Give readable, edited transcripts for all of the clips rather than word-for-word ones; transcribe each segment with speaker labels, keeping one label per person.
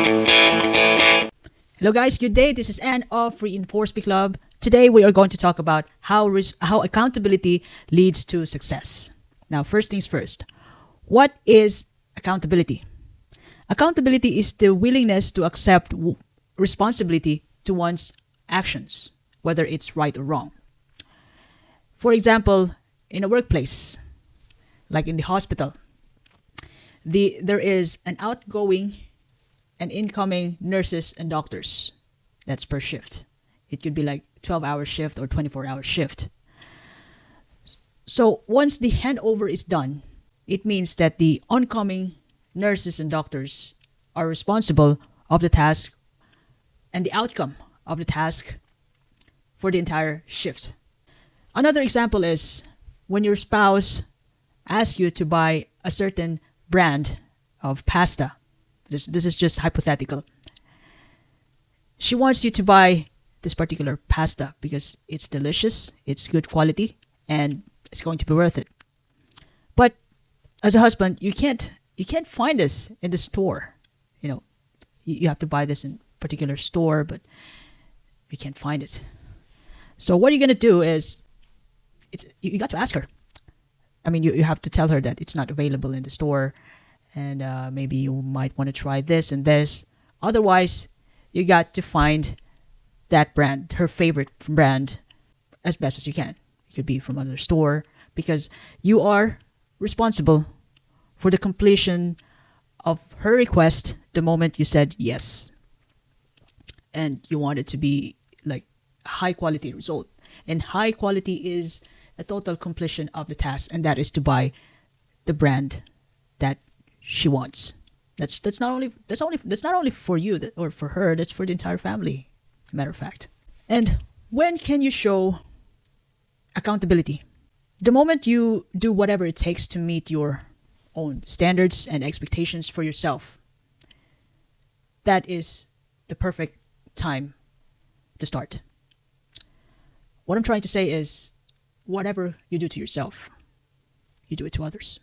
Speaker 1: Hello guys, good day. This is Anne of Reinforce Me Club. Today we are going to talk about how accountability leads to success. Now, first things first. What is accountability? Accountability is the willingness to accept responsibility to one's actions, whether it's right or wrong. For example, in a workplace, like in the hospital, there is an outgoing and incoming nurses and doctors. That's per shift. It could be like 12-hour shift or 24-hour shift. So once the handover is done, it means that the oncoming nurses and doctors are responsible of the task and the outcome of the task for the entire shift. Another example is when your spouse asks you to buy a certain brand of pasta. This is just hypothetical. She wants you to buy this particular pasta because it's delicious, it's good quality, and it's going to be worth it. But as a husband, you can't find this in the store. You have to buy this in a particular store, but you can't find it. So what you're gonna do is, you got to ask her. I mean, you have to tell her that it's not available in the store, and maybe you might want to try this and this. Otherwise, you got to find that brand, her favorite brand, as best as you can. It could be from another store, because you are responsible for the completion of her request the moment you said yes. And you want it to be like a high quality result. And high quality is a total completion of the task, and that is to buy the brand that she wants. That's not only for you or for her. That's for the entire family. Matter of fact. And when can you show accountability? The moment you do whatever it takes to meet your own standards and expectations for yourself. That is the perfect time to start. What I'm trying to say is, whatever you do to yourself, you do it to others.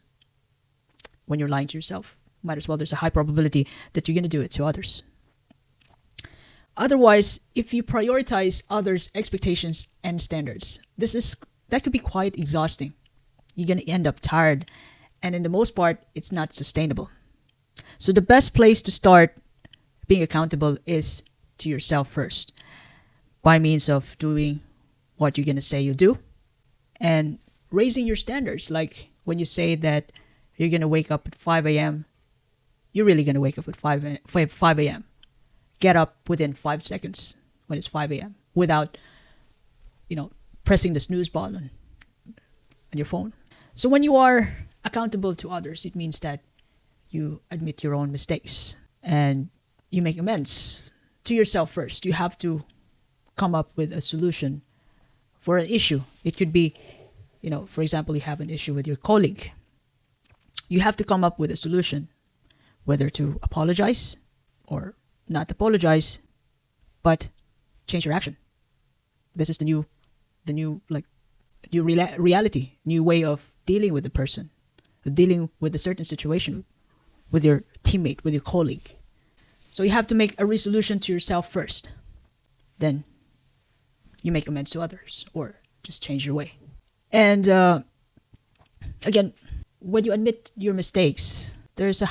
Speaker 1: When you're lying to yourself, might as well, there's a high probability that you're going to do it to others. Otherwise, if you prioritize others' expectations and standards, that could be quite exhausting. You're going to end up tired, and in the most part, it's not sustainable. So the best place to start being accountable is to yourself first, by means of doing what you're going to say you'll do, and raising your standards. Like when you say that you're going to wake up at 5 a.m., you're really going to wake up at 5 a.m. Get up within 5 seconds when it's 5 a.m. without, pressing the snooze button on your phone. So when you are accountable to others, it means that you admit your own mistakes and you make amends to yourself first. You have to come up with a solution for an issue. It could be, for example, you have an issue with your colleague. You have to come up with a solution, whether to apologize or not apologize, but change your action. This is the new reality, new way of dealing with the person, dealing with a certain situation, with your teammate, with your colleague. So you have to make a resolution to yourself first. Then you make amends to others, or just change your way. And again, when you admit your mistakes, there's a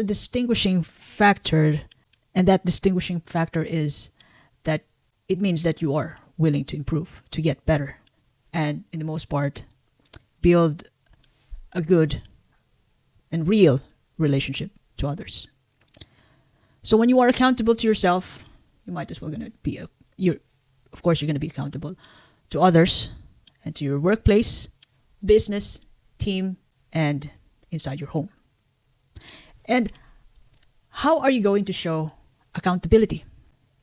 Speaker 1: distinguishing factor, and that distinguishing factor is that it means that you are willing to improve, to get better, and in the most part, build a good and real relationship to others. So when you are accountable to yourself, you might as well you're going to be accountable to others and to your workplace, business, team, and inside your home. And how are you going to show accountability?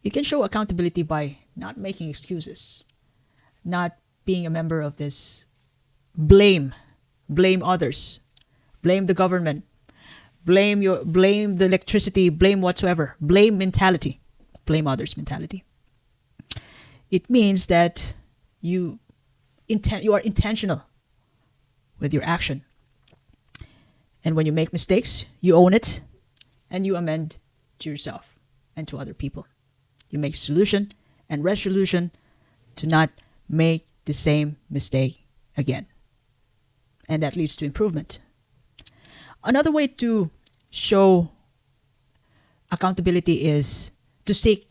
Speaker 1: You can show accountability by not making excuses, not being a member of this blame others, blame the government, blame the electricity, blame whatsoever, blame mentality, blame others mentality. It means that you are intentional with your action. And when you make mistakes, you own it, and you amend to yourself and to other people. You make solution and resolution to not make the same mistake again. And that leads to improvement. Another way to show accountability is to seek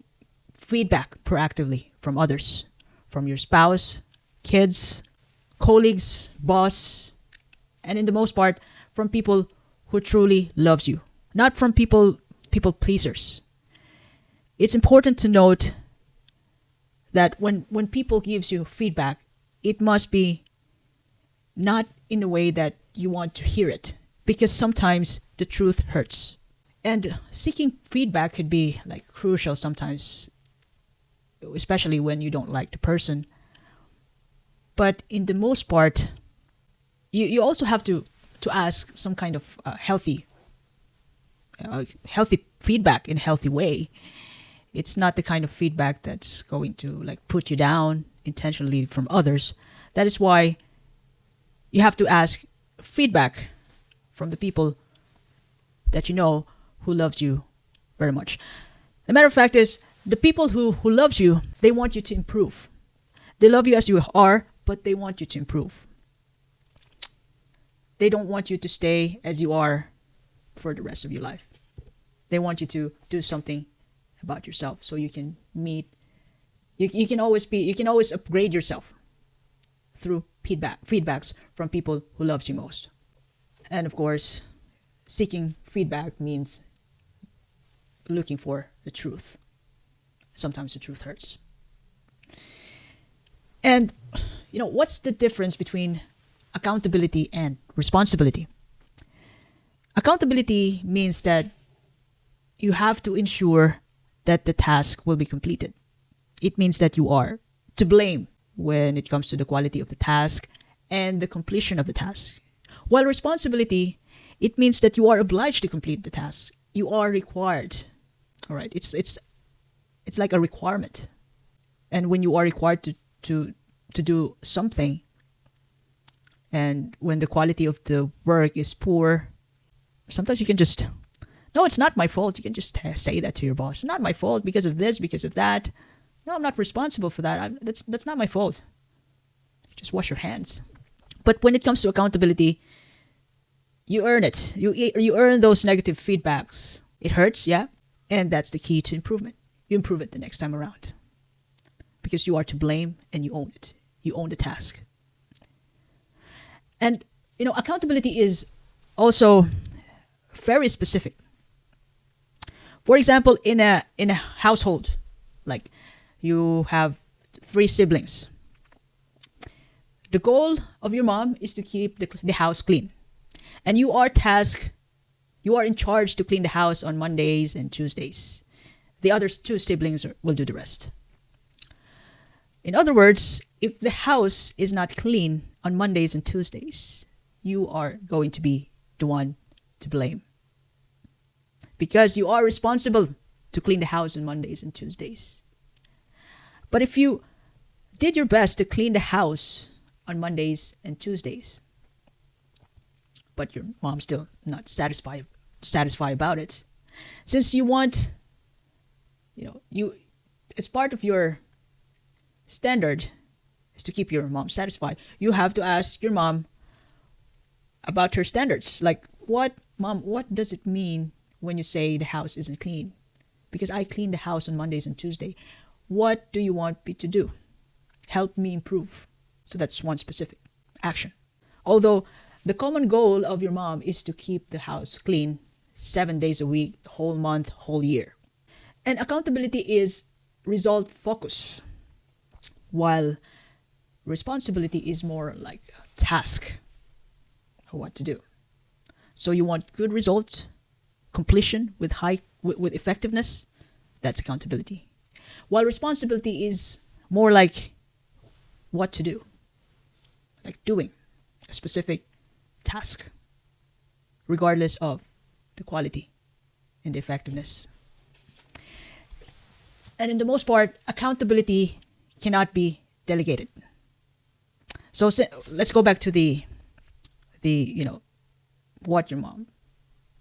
Speaker 1: feedback proactively from others, from your spouse, kids, colleagues, boss, and in the most part, from people who truly loves you, not from people pleasers. It's important to note that when people gives you feedback, it must be not in a way that you want to hear it, because sometimes the truth hurts. And seeking feedback could be like crucial sometimes, especially when you don't like the person. But in the most part, you also have to ask some kind of healthy feedback in a healthy way. It's not the kind of feedback that's going to like put you down intentionally from others. That is why you have to ask feedback from the people that you know who loves you very much. The matter of fact is, the people who loves you, they want you to improve. They love you as you are, but they want you to improve. They don't want you to stay as you are for the rest of your life. They want you to do something about yourself so you can meet. You can always upgrade yourself through feedbacks from people who loves you most. And of course, seeking feedback means looking for the truth. Sometimes the truth hurts. And what's the difference between accountability and responsibility? Accountability means that you have to ensure that the task will be completed. It means that you are to blame when it comes to the quality of the task and the completion of the task. While responsibility, it means that you are obliged to complete the task. You are required. All right, it's like a requirement. And when you are required to do something, and when the quality of the work is poor, sometimes you can just, no, it's not my fault. You can just say that to your boss. It's not my fault because of this, because of that. No, I'm not responsible for that. That's not my fault. Just wash your hands. But when it comes to accountability, you earn it. You earn those negative feedbacks. It hurts, yeah, and that's the key to improvement. You improve it the next time around, because you are to blame and you own it. You own the task. And accountability is also very specific. For example, in a household, like you have 3 siblings. The goal of your mom is to keep the house clean. And you are in charge to clean the house on Mondays and Tuesdays. The other 2 siblings will do the rest. In other words, if the house is not clean on Mondays and Tuesdays, you are going to be the one to blame. Because you are responsible to clean the house on Mondays and Tuesdays. But if you did your best to clean the house on Mondays and Tuesdays, but your mom's still not satisfied about it, since you want, it's part of your standard is to keep your mom satisfied, you have to ask your mom about her standards. Like, what does it mean when you say the house isn't clean? Because I clean the house on Mondays and Tuesday. What do you want me to do? Help me improve. So that's one specific action. Although the common goal of your mom is to keep the house clean 7 days a week, the whole month, whole year. And accountability is result focus, while responsibility is more like a task of what to do. So you want good results, completion with effectiveness. That's accountability. While responsibility is more like what to do, like doing a specific task, regardless of the quality and the effectiveness. And in the most part, accountability cannot be delegated. So let's go back to the what your mom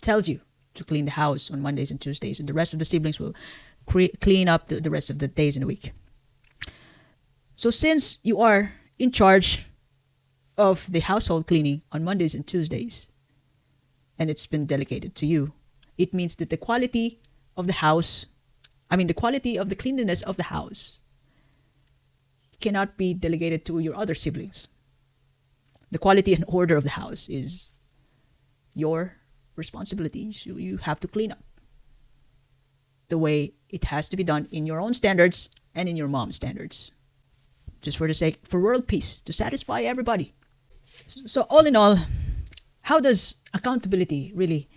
Speaker 1: tells you to clean the house on Mondays and Tuesdays, and the rest of the siblings will clean up the rest of the days in the week. So since you are in charge of the household cleaning on Mondays and Tuesdays, and it's been delegated to you, it means that the quality of the house, the quality of the cleanliness of the house cannot be delegated to your other siblings. The quality and order of the house is your responsibility. So you have to clean up the way it has to be done in your own standards and in your mom's standards. Just for world peace, to satisfy everybody. So all in all, how does accountability really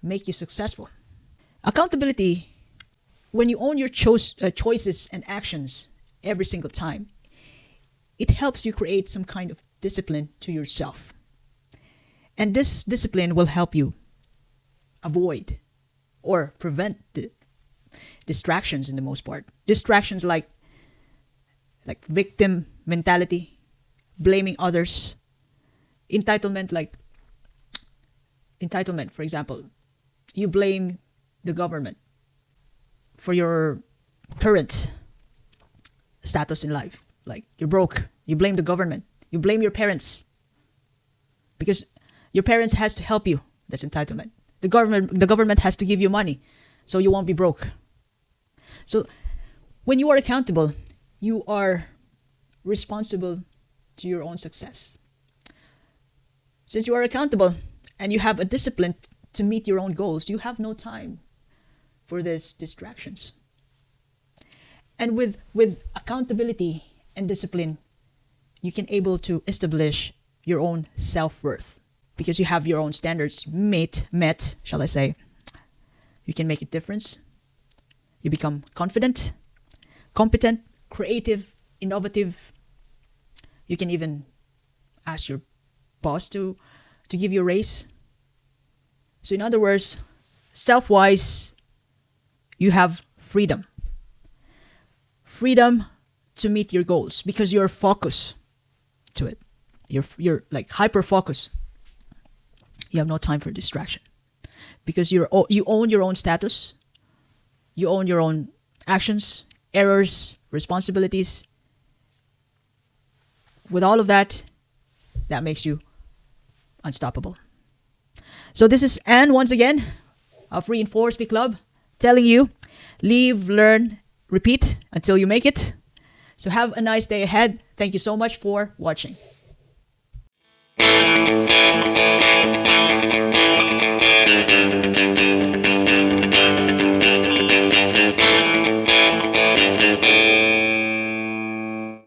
Speaker 1: make you successful? Accountability, when you own your choices and actions every single time, it helps you create some kind of discipline to yourself. And this discipline will help you avoid or prevent distractions in the most part. Distractions like victim mentality, blaming others, entitlement, for example. You blame the government for your current status in life. Like, you're broke. You blame the government. You blame your parents. Because your parents has to help you. That's entitlement. The government has to give you money so you won't be broke. So when you are accountable, you are responsible to your own success. Since you are accountable and you have a discipline to meet your own goals, you have no time for these distractions. And with accountability and discipline, you can able to establish your own self-worth because you have your own standards met, shall I say. You can make a difference. You become confident, competent, creative, innovative. You can even ask your boss to give you a raise. So in other words, self-wise, you have freedom. Freedom to meet your goals because you're focused to it. You're like hyper focused. You have no time for distraction because you own your own status. You own your own actions, errors, responsibilities. With all of that, that makes you unstoppable. So this is Anne once again of Reinforce Me Club telling you, live, learn, repeat until you make it. So have a nice day ahead. Thank you so much for watching.